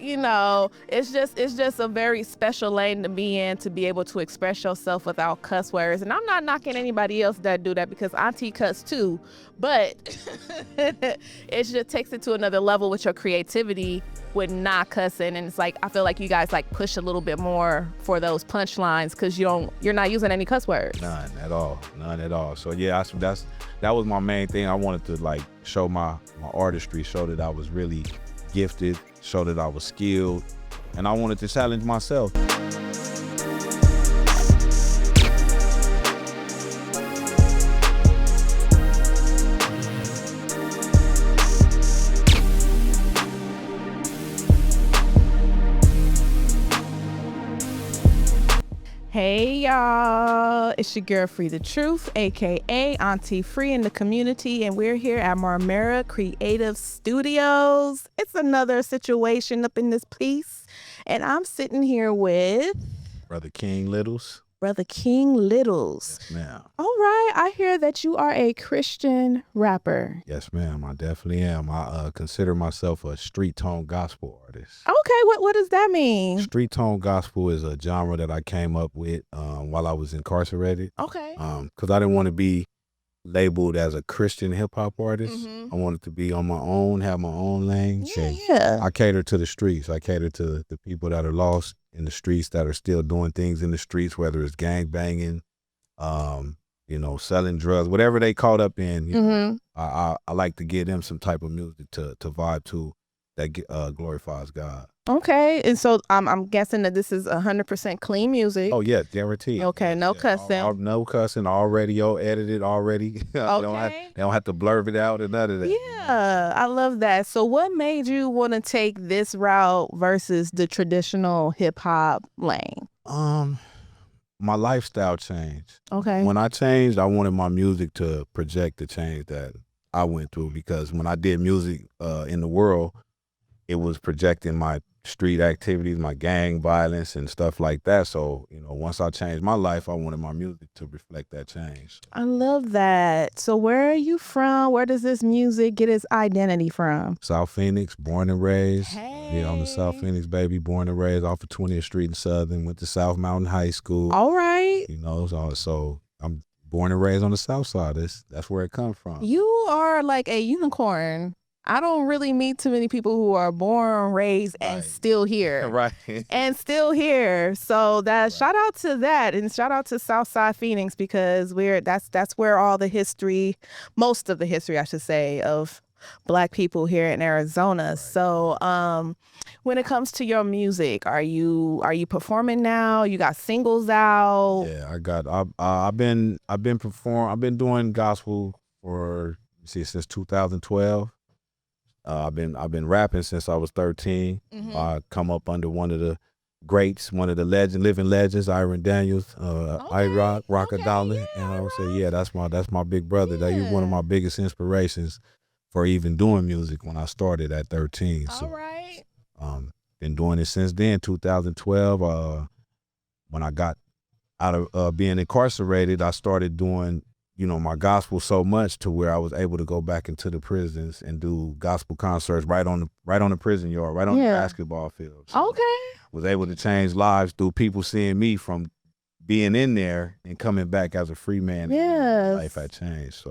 it's just a very special lane to be in, to be able to express yourself without cuss words. And I'm not knocking anybody else that do that, because Auntie cuss too, but it just takes it to another level with your creativity with not cussing. And it's like, I feel like you guys like push a little bit more for those punchlines, because you're not using any cuss words. None at all. So yeah, that was my main thing. I wanted to like show my artistry, show that I was really gifted, show that I was skilled, and I wanted to challenge myself. Hey y'all, it's your girl Phree Tha Truth, aka Auntie Phree in the community, and we're here at Marmera Creative Studios. It's another situation up in this piece, and I'm sitting here with Brother King Littles. Brother King Littles. Yes, ma'am. All right, I hear that you are a Christian rapper. Yes, ma'am. I definitely am. I consider myself a street tone gospel artist. Okay, what does that mean? Street tone gospel is a genre that I came up with while I was incarcerated. Okay. Because I didn't want to be labeled as a Christian hip hop artist. Mm-hmm. I wanted to be on my own, have my own lane. Yeah. I cater to the streets. I cater to the people that are lost in the streets, that are still doing things in the streets, whether it's gang banging, selling drugs, whatever they caught up in. Mm-hmm. I like to give them some type of music to vibe to that glorifies God. Okay, and so I'm guessing that this is 100% clean music. Oh yeah, guaranteed. Okay, no cussing. No cussing. All radio edited already. Okay. They don't have to blurb it out and none of that. Yeah, I love that. So what made you want to take this route versus the traditional hip hop lane? My lifestyle changed. Okay. When I changed, I wanted my music to project the change that I went through, because when I did music in the world, it was projecting my street activities, my gang violence and stuff like that. So, once I changed my life, I wanted my music to reflect that change. I love that. So where are you from? Where does this music get its identity from? South Phoenix, born and raised. Hey. Yeah, I'm a South Phoenix baby, born and raised off of 20th Street in Southern, went to South Mountain High School. All right. So I'm born and raised on the South Side. That's where it comes from. You are like a unicorn. I don't really meet too many people who are born, raised, and still here. Right. And still here. So shout out to that, and shout out to Southside Phoenix, because that's where all the history, most of the history, I should say, of Black people here in Arizona. Right. So when it comes to your music, are you performing now? You got singles out? Yeah, I've been doing gospel since 2012. I've been rapping since I was 13. Mm-hmm. I come up under one of the greats, one of the living legends, Iron Daniels, I-Rock, Rockadollar, and I would say, that's my big brother. Yeah. He was one of my biggest inspirations for even doing music when I started at 13. All right. Been doing it since then. 2012, when I got out of being incarcerated, I started doing my gospel so much to where I was able to go back into the prisons and do gospel concerts right on the prison yard, right on the basketball field. So okay. Was able to change lives through people seeing me from being in there and coming back as a free man. Yes. Life had changed.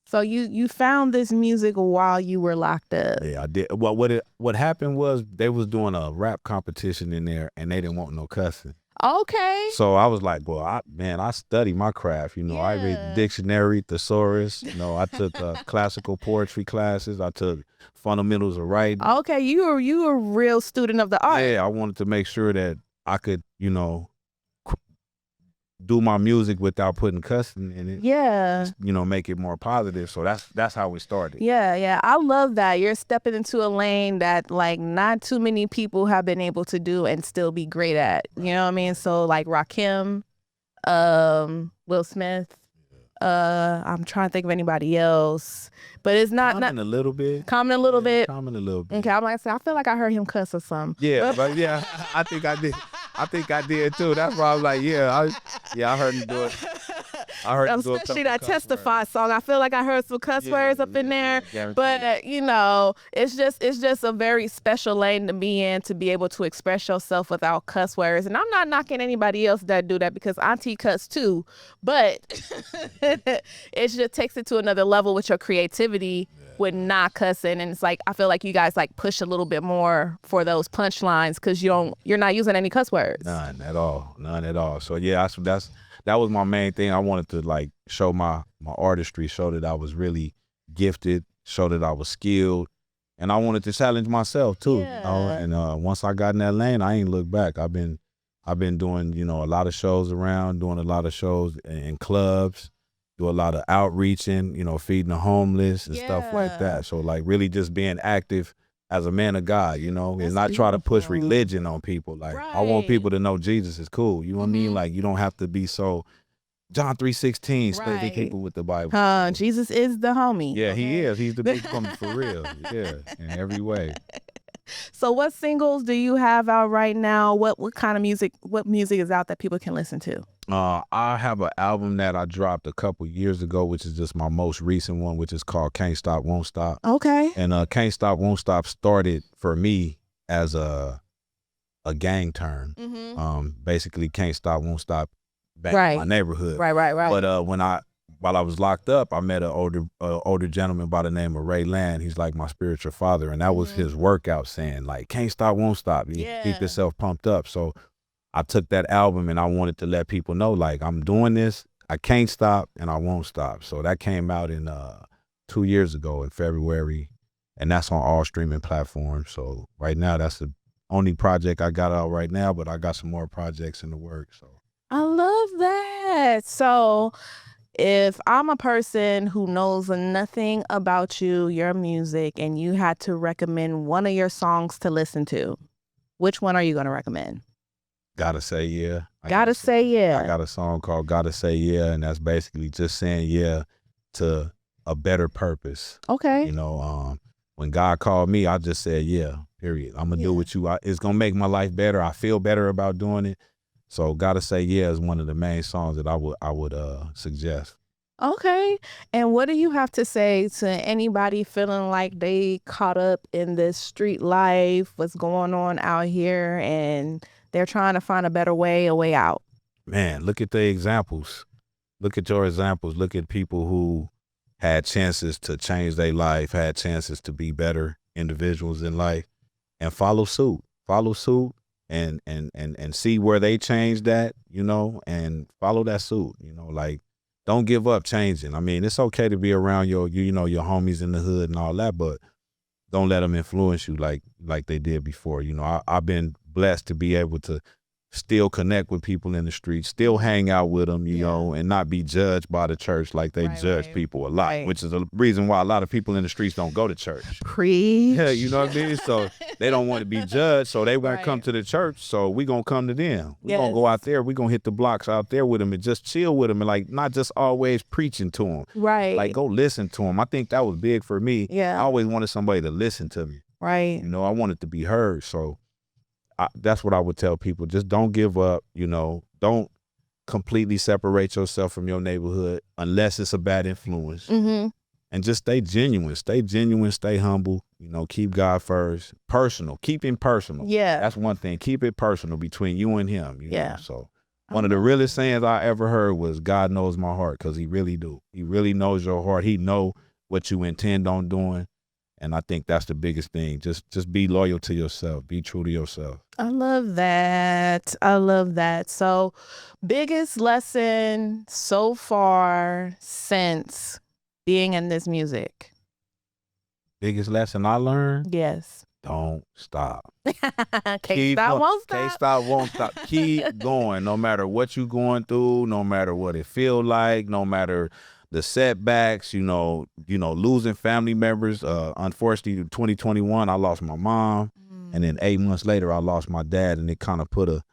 So you found this music while you were locked up. Yeah, I did. Well, what happened was they was doing a rap competition in there and they didn't want no cussing. Okay. So I was like, well, I study my craft. I read the dictionary, thesaurus. I took classical poetry classes. I took fundamentals of writing. Okay, you were a real student of the art. Yeah, I wanted to make sure that I could, do my music without putting cussing in it. Yeah. Make it more positive. So that's how we started. Yeah. I love that. You're stepping into a lane that like not too many people have been able to do and still be great at. You know what I mean? So like Rakim, Will Smith, I'm trying to think of anybody else, but it's not Common a little bit. Common a little bit. Common a little bit. Okay, I'm like, I feel like I heard him cuss or something. Yeah, but yeah, I think I did. I think I did too. That's why I was like, I heard him do it. I heard you do a especially couple that cuss words. Testify song. I feel like I heard some cuss words up in there, but you know, it's just a very special lane to be in, to be able to express yourself without cuss words. And I'm not knocking anybody else that do that, because Auntie cuss too, but it just takes it to another level with your creativity with not cussing. And it's like, I feel like you guys like push a little bit more for those punchlines, because you're not using any cuss words. None at all. So yeah, that was my main thing. I wanted to like show my artistry, show that I was really gifted, show that I was skilled, and I wanted to challenge myself too. Yeah. You know? And once I got in that lane, I ain't looked back. I've been doing, you know, a lot of shows around, doing a lot of shows in clubs, do a lot of outreaching, you know, feeding the homeless and stuff like that. So like really just being active as a man of God, you know, and not try to push religion on people. Like I want people to know Jesus is cool. You know what I mean? Like you don't have to be so John 3:16, splitting people with the Bible. Jesus is the homie. Yeah, he is. He's the big homie for real. Yeah, in every way. So what singles do you have out right now? What kind of music, what music is out that people can listen to? I have an album that I dropped a couple years ago, which is just my most recent one, which is called Can't Stop, Won't Stop. Okay. And Can't Stop, Won't Stop started for me as a gang term. Basically, Can't Stop, Won't Stop back in my neighborhood. Right. But while I was locked up, I met an older gentleman by the name of Ray Land. He's like my spiritual father, and that was his workout saying, like, can't stop, won't stop. Keep yourself pumped up. So I took that album and I wanted to let people know, like, I'm doing this, I can't stop, and I won't stop. So that came out in 2 years ago in February, and that's on all streaming platforms. So right now, that's the only project I got out right now, but I got some more projects in the works. So I love that. So if I'm a person who knows nothing about you, your music, and you had to recommend one of your songs to listen to, which one are you going to recommend? Gotta Say Yeah. Gotta Say Yeah. I got a song called Gotta Say Yeah, and that's basically just saying yeah to a better purpose. Okay. You know, when God called me, I just said yeah, period. I'm going to do what it's going to make my life better. I feel better about doing it. So Gotta Say Yeah is one of the main songs that I would suggest. Okay. And what do you have to say to anybody feeling like they caught up in this street life, what's going on out here, and they're trying to find a better way, a way out? Man, look at the examples. Look at your examples. Look at people who had chances to change their life, had chances to be better individuals in life, and follow suit. Follow suit. And see where they changed that, you know, and follow that suit, you know, like don't give up changing. I mean, it's okay to be around your homies in the hood and all that, but don't let them influence you like they did before. You know, I've been blessed to be able to still connect with people in the street, still hang out with them, you know, and not be judged by the church like they judge people a lot, which is a reason why a lot of people in the streets don't go to church. Preach. Yeah, you know what I mean? So they don't want to be judged, so they won't come to the church, so we going to come to them. We're going to go out there, we're going to hit the blocks out there with them and just chill with them and like not just always preaching to them. Right. Like go listen to them. I think that was big for me. Yeah. I always wanted somebody to listen to me. Right. You know, I wanted to be heard, so that's what I would tell people. Just don't give up, you know. Don't completely separate yourself from your neighborhood unless it's a bad influence. And just stay genuine, stay humble, you know, keep God first. Personal, keep him personal. Yeah. That's one thing. Keep it personal between you and him. You know? So one of the realest sayings I ever heard was God knows my heart, because he really do. He really knows your heart. He know what you intend on doing. And I think that's the biggest thing. Just be loyal to yourself. Be true to yourself. I love that. So, biggest lesson so far since being in this music? Biggest lesson I learned? Yes. Don't stop. Can't stop, won't stop. Can't stop, won't stop. Keep going. No matter what you're going through, no matter what it feel like, no matter the setbacks, you know, losing family members. Unfortunately, in 2021, I lost my mom. And then 8 months later, I lost my dad. And it kind of put a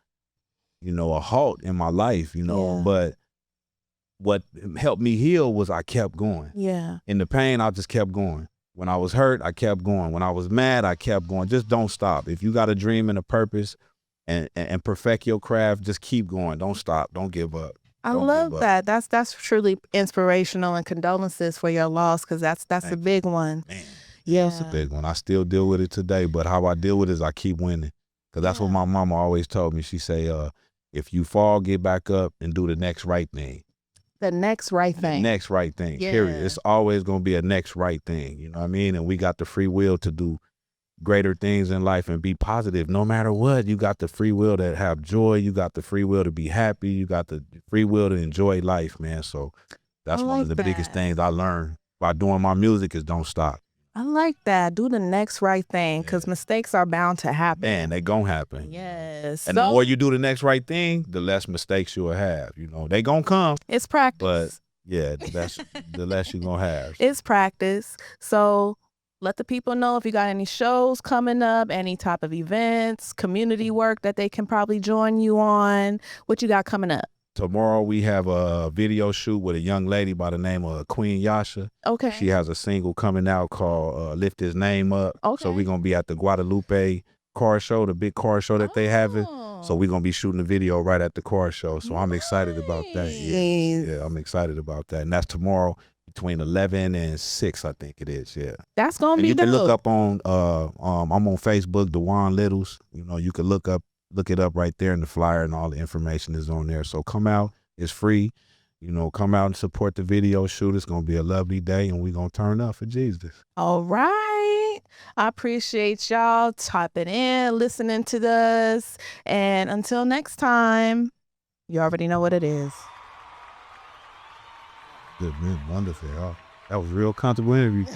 halt in my life, you know. But what helped me heal was I kept going. Yeah. In the pain, I just kept going. When I was hurt, I kept going. When I was mad, I kept going. Just don't stop. If you got a dream and a purpose and perfect your craft, just keep going. Don't stop. Don't give up. I Don't love give up. that. That's truly inspirational, and condolences for your loss, because that's a Thank big one. Man, Yeah. it's a big one. I still deal with it today, but how I deal with it is I keep winning. Because that's what my mama always told me. She say, if you fall, get back up and do the next right thing. The next right thing. The next right thing, Yeah. period. It's always going to be a next right thing. You know what I mean? And we got the free will to do greater things in life and be positive no matter what. You got the free will to have joy. You got the free will to be happy. You got the free will to enjoy life, man. So that's one of the biggest things I learned by doing my music is don't stop. I like that. Do the next right thing, because mistakes are bound to happen. Man, they gonna happen. Yes. And the more you do the next right thing, the less mistakes you'll have. You know, they gonna come. It's practice. But yeah, the less you're gonna have. It's practice. So let the people know if you got any shows coming up, any type of events, community work that they can probably join you on. What you got coming up? Tomorrow we have a video shoot with a young lady by the name of Queen Yasha. Okay. She has a single coming out called Lift His Name Up. Okay. So we're going to be at the Guadalupe car show, the big car show that they have it. So we're going to be shooting the video right at the car show. So I'm excited about that. Yeah, I'm excited about that. And that's tomorrow between 11 and 6, I think it is. Yeah. That's going to be you dope. can look up on, I'm on Facebook, Dewan Littles. You know, you can look it up right there in the flyer, and all the information is on there. So come out. It's free. You know, come out and support the video shoot. It's going to be a lovely day, and we're going to turn up for Jesus. All right. I appreciate y'all typing in, listening to us. And until next time, you already know what it is. Good, man. Wonderful. That was a real comfortable interview.